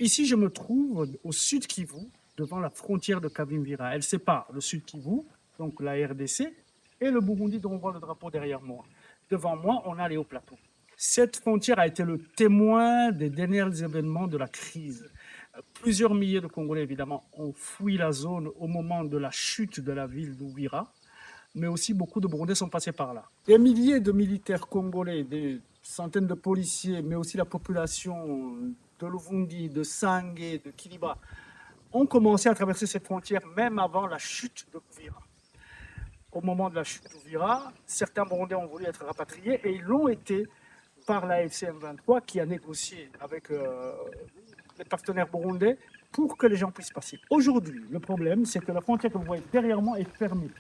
Ici, je me trouve au sud Kivu, devant la frontière de Kavimvira. Elle sépare le sud Kivu, donc la RDC, et le Burundi dont on voit le drapeau derrière moi. Devant moi, on a les hauts plateaux. Cette frontière a été le témoin des derniers événements de la crise. Plusieurs milliers de Congolais, évidemment, ont fui la zone au moment de la chute de la ville d'Ouvira, mais aussi beaucoup de Burundais sont passés par là. Des milliers de militaires congolais, des centaines de policiers, mais aussi la population de Luvungi, de Sange, de Kiliba, ont commencé à traverser cette frontière même avant la chute de Uvira. Au moment de la chute d'Uvira, certains Burundais ont voulu être rapatriés et ils l'ont été par la FCM23 qui a négocié avec les partenaires burundais pour que les gens puissent passer. Aujourd'hui, le problème, c'est que la frontière que vous voyez derrière moi est fermée.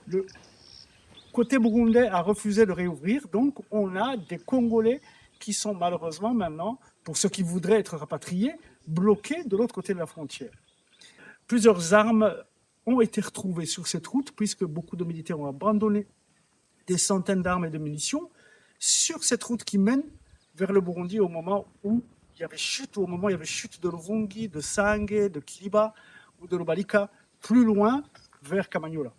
Le côté burundais a refusé de réouvrir, donc on a des Congolais qui sont malheureusement maintenant, pour ceux qui voudraient être rapatriés, bloqués de l'autre côté de la frontière. Plusieurs armes ont été retrouvées sur cette route, puisque beaucoup de militaires ont abandonné des centaines d'armes et de munitions sur cette route qui mène vers le Burundi au moment où il y avait chute, de Luvungi, de Sange, de Kiliba ou de Rubalika, plus loin vers Kamanyola.